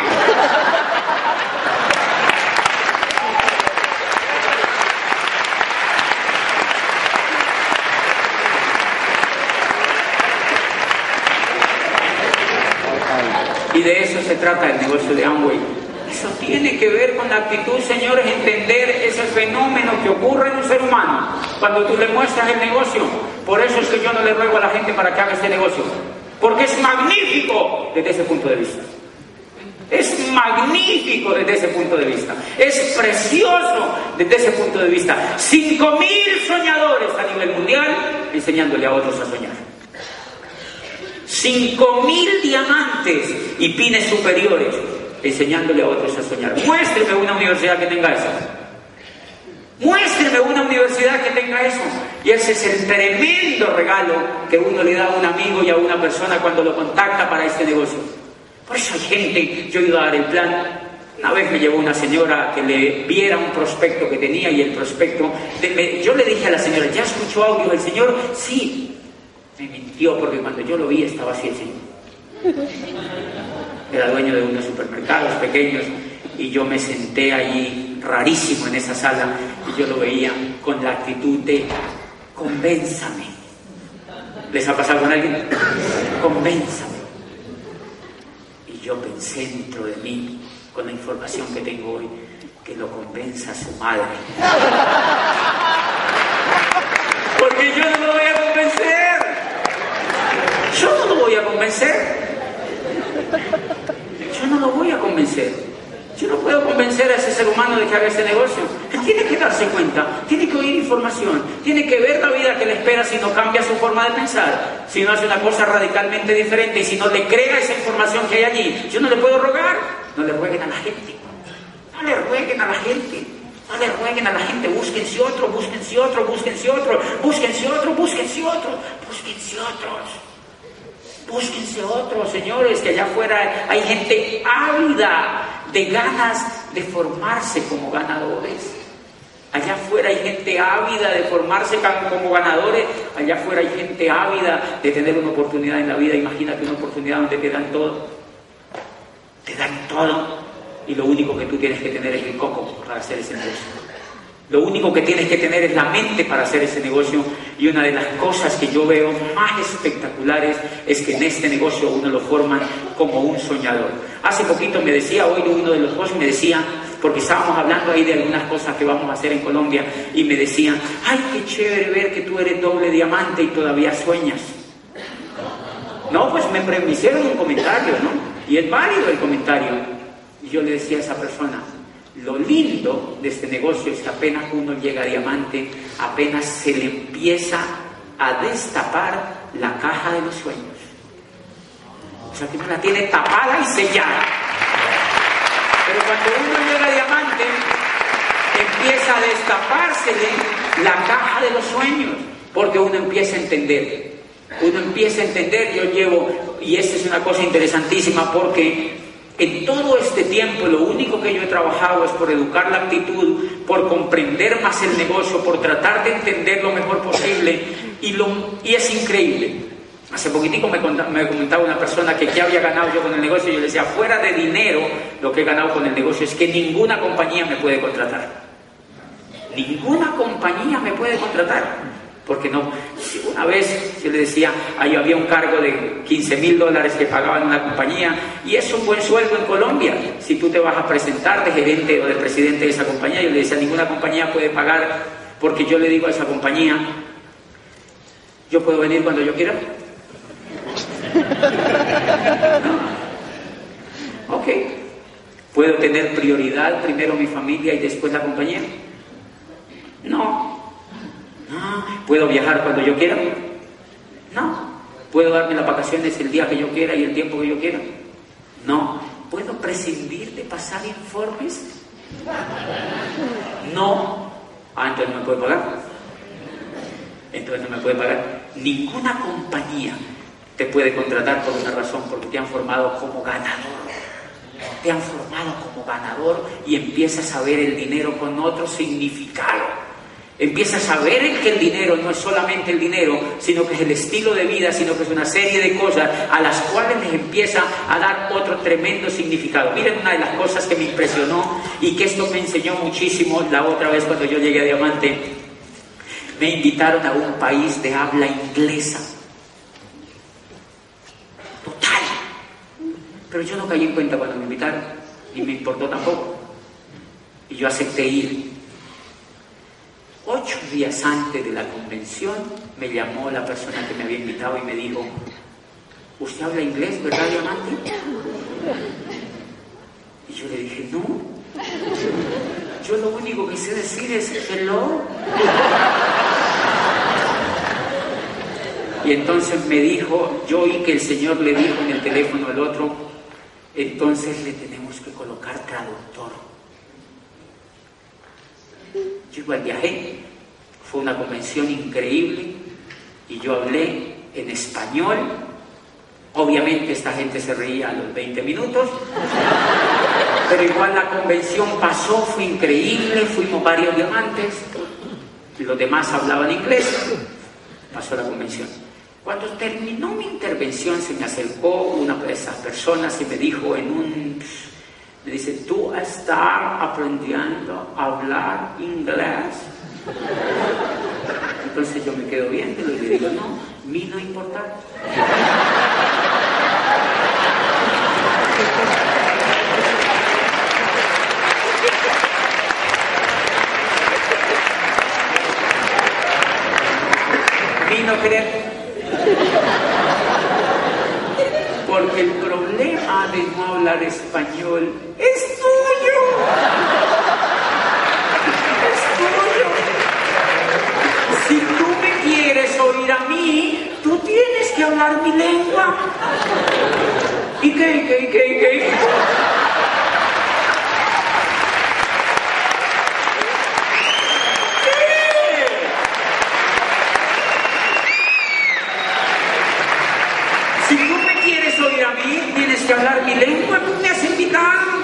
Y de eso se trata el negocio de Amway. Eso tiene que ver con la actitud, señores, entender ese fenómeno que ocurre en un ser humano cuando tú le muestras el negocio. Por eso es que yo no le ruego a la gente para que haga este negocio, porque es magnífico desde ese punto de vista. Es magnífico desde ese punto de vista. Es precioso desde ese punto de vista. 5.000 soñadores a nivel mundial enseñándole a otros a soñar. 5.000 diamantes y pines superiores enseñándole a otros a soñar. Muéstreme una universidad que tenga eso. Muéstreme una universidad que tenga eso. Y ese es el tremendo regalo que uno le da a un amigo y a una persona cuando lo contacta para este negocio. Por eso hay gente, yo iba a dar el plan. Una vez me llevó una señora que le viera un prospecto que tenía y el prospecto... yo le dije a la señora, ¿ya escuchó audio del señor? Sí. Me mintió porque cuando yo lo vi estaba así el señor. Era dueño de unos supermercados pequeños y yo me senté allí rarísimo en esa sala y yo lo veía con la actitud de convénzame. ¿Les ha pasado con alguien? Convénzame. Y yo pensé dentro de mí, con la información que tengo hoy, que lo convenza a su madre. Porque yo no lo voy a convencer. Yo no lo voy a convencer. Yo no lo voy a convencer. Yo no puedo convencer a ese ser humano de que haga este negocio. No tiene que darse cuenta, tiene que oír información, tiene que ver la vida que le espera si no cambia su forma de pensar, si no hace una cosa radicalmente diferente y si no le crea esa información que hay allí. Yo no le puedo rogar, no le rueguen a la gente, no le rueguen a la gente. No le rueguen a la gente, búsquense otro, búsquense otro, búsquense otro, búsquense otro, búsquense otro, búsquense otros. Búsquense otros, señores, que allá afuera hay gente ávida de ganas de formarse como ganadores. Allá afuera hay gente ávida de formarse como ganadores. Allá afuera hay gente ávida de tener una oportunidad en la vida. Imagínate una oportunidad donde te dan todo. Te dan todo. Y lo único que tú tienes que tener es el coco para hacer ese negocio. Lo único que tienes que tener es la mente para hacer ese negocio. Y una de las cosas que yo veo más espectaculares es que en este negocio uno lo forman como un soñador. Hace poquito me decía, hoy uno de los dos me decía, porque estábamos hablando ahí de algunas cosas que vamos a hacer en Colombia, y me decía, ay, qué chévere ver que tú eres doble diamante y todavía sueñas. No, pues me hicieron un comentario, ¿no? Y es válido el comentario. Y yo le decía a esa persona, lo lindo de este negocio es que apenas uno llega a diamante, apenas se le empieza a destapar la caja de los sueños. O sea, que uno la tiene tapada y sellada. Pero cuando uno llega a diamante, empieza a destapársele la caja de los sueños, porque uno empieza a entender. Uno empieza a entender, yo llevo, y esta es una cosa interesantísima, porque en todo este tiempo lo único que yo he trabajado es por educar la actitud, por comprender más el negocio, por tratar de entender lo mejor posible, y es increíble. Hace poquitico me comentaba una persona que qué había ganado yo con el negocio, y yo le decía, fuera de dinero, lo que he ganado con el negocio es que ninguna compañía me puede contratar. Ninguna compañía me puede contratar. Porque no, una vez yo le decía, ahí había un cargo de $15,000 que pagaban una compañía, y es un buen sueldo en Colombia. Si tú te vas a presentar de gerente o de presidente de esa compañía, yo le decía, ninguna compañía puede pagar, porque yo le digo a esa compañía, yo puedo venir cuando yo quiera. No. Ok. ¿Puedo tener prioridad primero mi familia y después la compañía? No. ¿Puedo viajar cuando yo quiera? No. ¿Puedo darme las vacaciones el día que yo quiera y el tiempo que yo quiera? No. ¿Puedo prescindir de pasar informes? No. Entonces no me puede pagar. Entonces no me puede pagar. Ninguna compañía te puede contratar por una razón, porque te han formado como ganador. Te han formado como ganador y empiezas a ver el dinero con otro significado. Empiezas a ver que el dinero no es solamente el dinero, sino que es el estilo de vida, sino que es una serie de cosas a las cuales les empieza a dar otro tremendo significado. Miren, una de las cosas que me impresionó y que esto me enseñó muchísimo la otra vez cuando yo llegué a Diamante, me invitaron a un país de habla inglesa. Total. Pero yo no caí en cuenta cuando me invitaron, y me importó tampoco. Y yo acepté ir. 8 días antes de la convención me llamó la persona que me había invitado y me dijo, ¿usted habla inglés, verdad, Diamante? Y yo le dije, no, yo lo único que sé decir es hello. Y entonces me dijo, yo oí que el Señor le dijo en el teléfono al otro, entonces le tenemos que colocar traductor. Yo igual viajé, fue una convención increíble y yo hablé en español. Obviamente esta gente se reía a los 20 minutos, pero igual la convención pasó, fue increíble, fuimos varios diamantes, los demás hablaban inglés, pasó la convención. Cuando terminó mi intervención se me acercó una de esas personas y me dijo me dice, ¿tú estás aprendiendo a hablar inglés? Entonces yo me quedo viendo y le digo, no, a mí no importa. No creer, porque el problema de no hablar español es tuyo, es hablar mi lengua. ¿Y qué? Si tú me quieres oír a mí, tienes que hablar mi lengua. Tú me has invitado.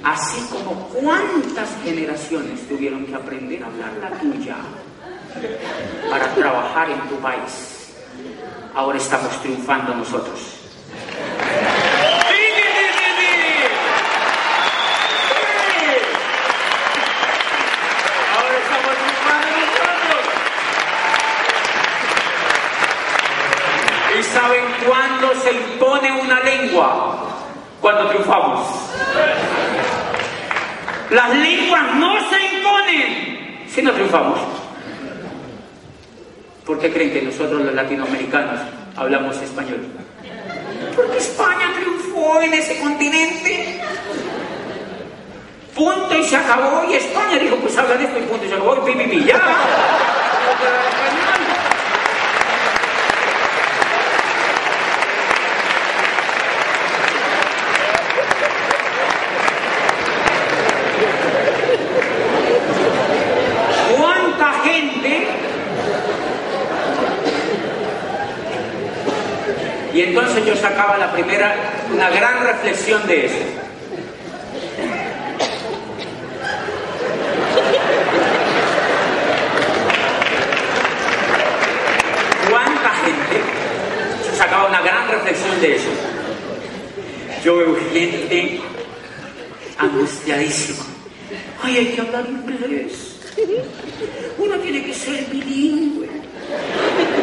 Así como cuántas generaciones tuvieron que aprender a hablar la tuya para trabajar en tu país. Ahora estamos triunfando nosotros. Ahora estamos triunfando nosotros. ¿Y saben cuándo se impone una lengua? Cuando triunfamos. Las lenguas no se imponen si no triunfamos. ¿Por qué creen que nosotros los latinoamericanos hablamos español? Porque España triunfó en ese continente. Punto y se acabó. Y España dijo, pues habla de esto y punto y se acabó. Y pi, ya. Y entonces yo sacaba una gran reflexión de eso. ¿Cuánta gente? Yo sacaba una gran reflexión de eso. Yo veo gente angustiadísima. Ay, hay que hablar inglés. Uno tiene que ser bilingüe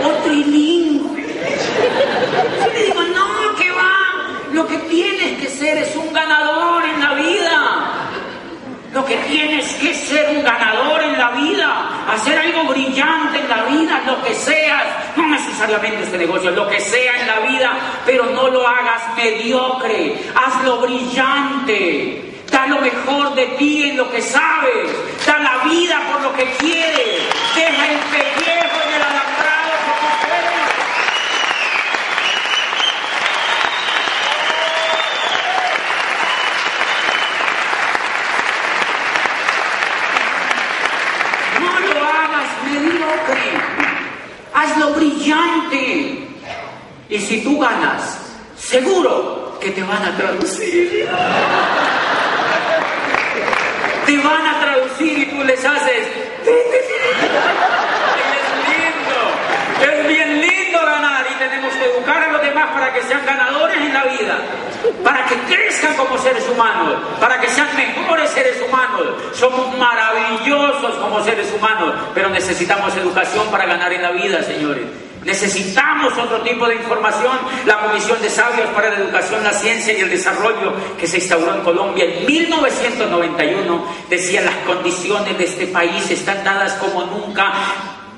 o trilingüe. Yo le digo, no, que va. Lo que tienes que ser es un ganador en la vida. Lo que tienes que ser un ganador en la vida. Hacer algo brillante en la vida, lo que seas. No necesariamente este negocio, lo que sea en la vida. Pero no lo hagas mediocre. Hazlo brillante. Da lo mejor de ti en lo que sabes. Da la vida por lo que quieres. Deja el pellejo en el alambrado por tus sueños. No lo hagas mediocre. Hazlo brillante. Y si tú ganas, seguro que te van a traducir. Te van a traducir y tú les haces. Es bien lindo ganar y tenemos que educar a los demás para que sean ganadores en la vida, para que crezcan como seres humanos, para que sean mejores seres humanos. Somos maravillosos como seres humanos, pero necesitamos educación para ganar en la vida, señores. Necesitamos otro tipo de información. La Comisión de Sabios para la Educación, la Ciencia y el Desarrollo, que se instauró en Colombia en 1991, decía: las condiciones de este país están dadas como nunca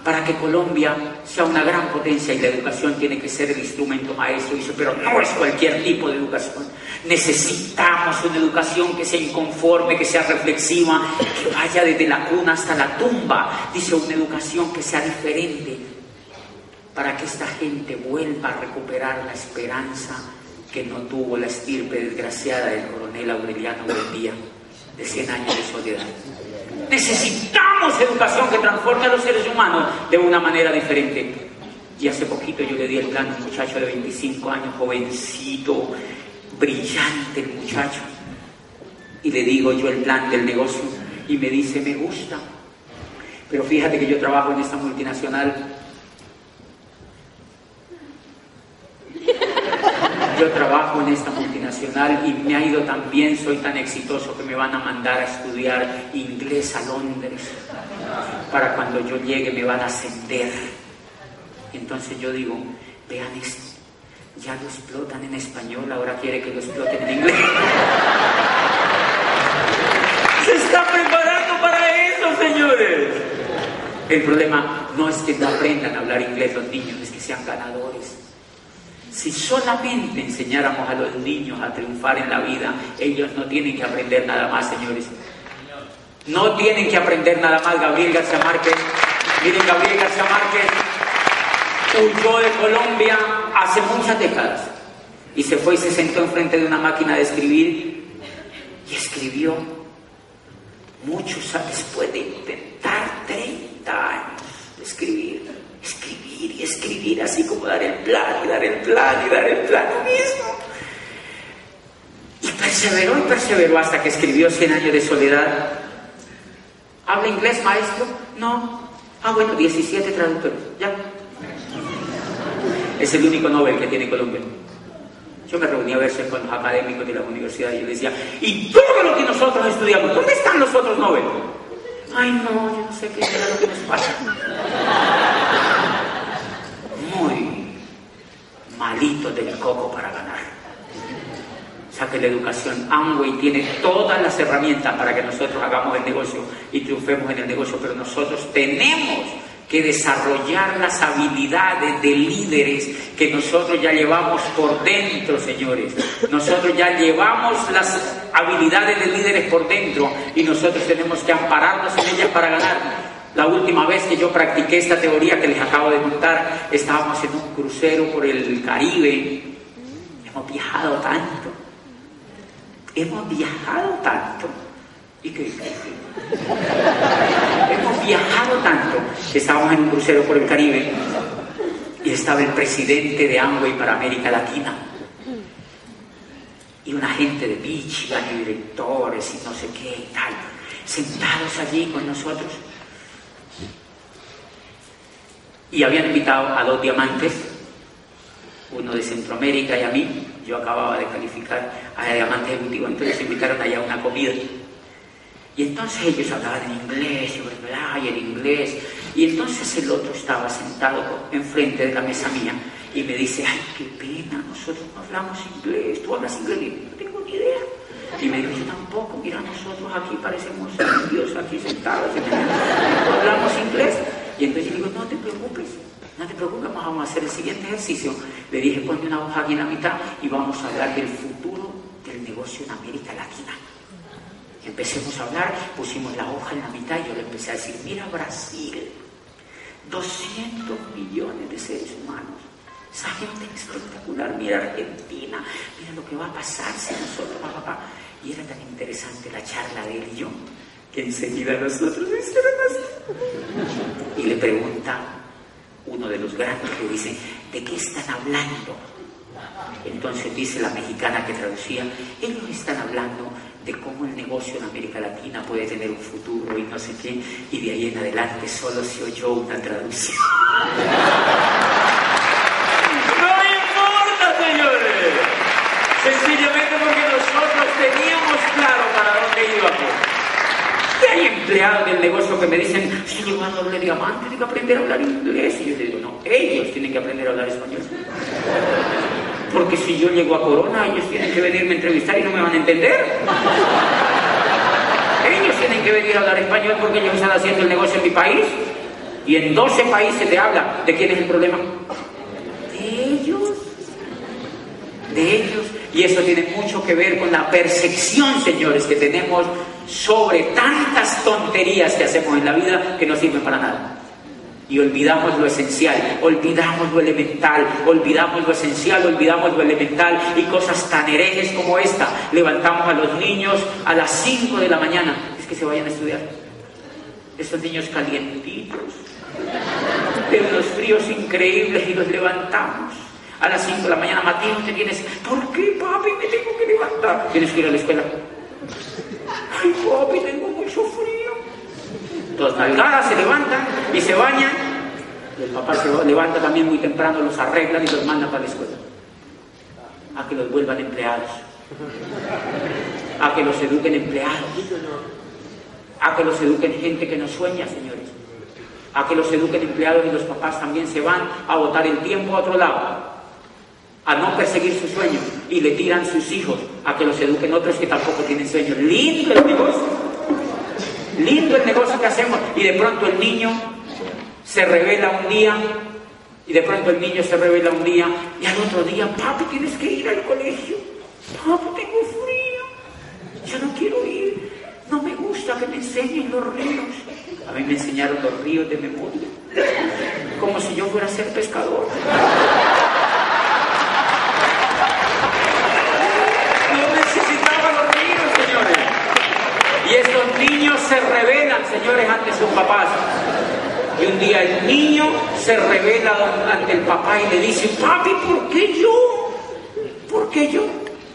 para que Colombia sea una gran potencia, y la educación tiene que ser el instrumento maestro. Dice, pero no es cualquier tipo de educación. Necesitamos una educación que sea inconforme, que sea reflexiva, que vaya desde la cuna hasta la tumba. Dice, una educación que sea diferente, para que esta gente vuelva a recuperar la esperanza que no tuvo la estirpe desgraciada del coronel Aureliano Buendía, de 100 años de soledad. Necesitamos educación que transforme a los seres humanos de una manera diferente. Y hace poquito yo le di el plan a un muchacho de 25 años, jovencito, brillante el muchacho. Y le digo yo el plan del negocio y me dice, me gusta. Pero fíjate que yo trabajo en esta multinacional. Yo trabajo en esta multinacional y me ha ido tan bien, soy tan exitoso que me van a mandar a estudiar inglés a Londres. Para cuando yo llegue me van a ascender. Entonces yo digo, vean esto, ya lo explotan en español, ahora quiere que lo exploten en inglés. Se está preparando para eso, señores. El problema no es que no aprendan a hablar inglés los niños, es que sean ganadores. Si solamente enseñáramos a los niños a triunfar en la vida, ellos no tienen que aprender nada más, señores. No tienen que aprender nada más. Gabriel García Márquez Miren, Gabriel García Márquez huyó de Colombia hace muchas décadas y se fue y se sentó enfrente de una máquina de escribir y escribió muchos años después de intentar 30 años de escribir y escribir, así como dar el plan y dar el plan y dar el plan mismo. Y perseveró hasta que escribió 100 años de soledad. ¿Habla inglés, maestro? No. Ah, bueno, 17 traductores, ya. Es el único Nobel que tiene Colombia. Yo me reunía a veces con los académicos de las universidades y yo les decía, ¿y todo lo que nosotros estudiamos? ¿Dónde están los otros Nobel? Ay, no, yo no sé qué era lo que nos pasa. Muy malito del coco para ganar. O sea que la educación, Amway tiene todas las herramientas para que nosotros hagamos el negocio y triunfemos en el negocio, pero nosotros tenemos que desarrollar las habilidades de líderes que nosotros ya llevamos por dentro, señores. Nosotros ya llevamos las habilidades de líderes por dentro y nosotros tenemos que ampararnos en ellas para ganar. La última vez que yo practiqué esta teoría que les acabo de contar, estábamos en un crucero por el Caribe. Hemos viajado tanto. ¿Y qué? Hemos viajado tanto que estábamos en un crucero por el Caribe y estaba el presidente de Amway para América Latina y una gente de Michigan y directores y no sé qué y tal, sentados allí con nosotros. Y habían invitado a 2 diamantes, uno de Centroamérica y a mí. Yo acababa de calificar a diamante ejecutivo, entonces invitaron allá a una comida. Y entonces ellos hablaban en inglés, y en inglés. Y entonces el otro estaba sentado enfrente de la mesa mía y me dice, ay, qué pena, nosotros no hablamos inglés. ¿Tú hablas inglés? Y no tengo ni idea. Y me dijo, yo tampoco, mira, nosotros aquí parecemos indios, aquí sentados, no hablamos inglés. Y entonces yo digo, no te preocupes, vamos a hacer el siguiente ejercicio. Le dije, ponte una hoja aquí en la mitad y vamos a hablar del futuro del negocio en América Latina. Empecemos a hablar, pusimos la hoja en la mitad y yo le empecé a decir, mira Brasil, 200 millones de seres humanos, esa gente espectacular, mira Argentina, mira lo que va a pasar si nosotros, Y era tan interesante la charla de él y yo, que enseguida nosotros hicieron así. Y le pregunta uno de los grandes, le dice, ¿de qué están hablando? Entonces dice la mexicana que traducía, ellos están hablando de cómo el negocio en América Latina puede tener un futuro y no sé qué, y de ahí en adelante solo se oyó una traducción. ¡No importa, señores! Sencillamente porque nosotros teníamos claro para dónde íbamos. Y hay empleados del negocio que me dicen, si yo a doble diamante, tengo que aprender a hablar inglés. Y yo les digo, no, ellos tienen que aprender a hablar español. Porque si yo llego a Corona, ellos tienen que venirme a entrevistar y no me van a entender. Ellos tienen que venir a hablar español porque ellos están haciendo el negocio en mi país. Y en 12 países te habla. ¿De quién es el problema? De ellos. De ellos. Y eso tiene mucho que ver con la percepción, señores, que tenemos sobre tantas tonterías que hacemos en la vida que no sirven para nada. Y olvidamos lo esencial, olvidamos lo elemental, olvidamos lo esencial, olvidamos lo elemental y cosas tan herejes como esta. Levantamos a los niños a las 5 de la mañana, es que se vayan a estudiar. Estos niños calientitos, de unos fríos increíbles y los levantamos. A las 5 de la mañana, Mateo, ¿te tienes? ¿Por qué, papi, me tengo que levantar? ¿Tienes que ir a la escuela? Ay, papi, tengo mucho frío. Dos nalgadas, se levantan y se bañan. El papá se levanta también muy temprano, los arreglan y los manda para la escuela. A que los vuelvan empleados. A que los eduquen empleados. A que los eduquen gente que no sueña, señores. A que los eduquen empleados y los papás también se van a botar el tiempo a otro lado. A no perseguir sus sueños y le tiran sus hijos a que los eduquen otros que tampoco tienen sueños. Lindo el negocio. Lindo el negocio que hacemos. Y de pronto el niño se revela un día. Y de pronto el niño se revela un día. Y al otro día, papi, tienes que ir al colegio. Papi, tengo frío. Yo no quiero ir. no me gusta que me enseñen los ríos. A mí me enseñaron los ríos de memoria, como si yo fuera a ser pescador. No necesitaba los ríos, señores. Y estos niños se rebelan, señores, ante sus papás. Y un día el niño se revela ante el papá y le dice: papi, ¿por qué yo? ¿Por qué yo?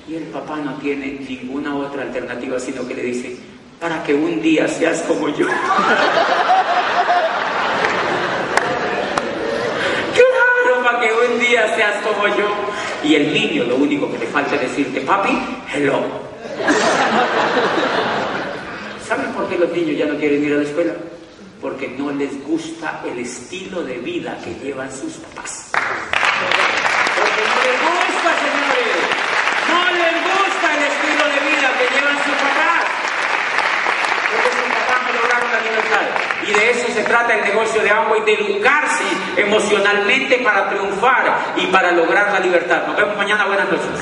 Y el papá no tiene ninguna otra alternativa, sino que le dice: para que un día seas como yo. Claro, para que un día seas como yo. Y el niño lo único que le falta es decirte: papi, hello. ¿Saben por qué los niños ya no quieren ir a la escuela? Porque no les gusta el estilo de vida que llevan sus papás. Porque no les gusta, señores. No les gusta el estilo de vida que llevan sus papás. Porque sus papás no lograron la libertad. Y de eso se trata el negocio de Amway, de educarse emocionalmente para triunfar y para lograr la libertad. Nos vemos mañana. Buenas noches.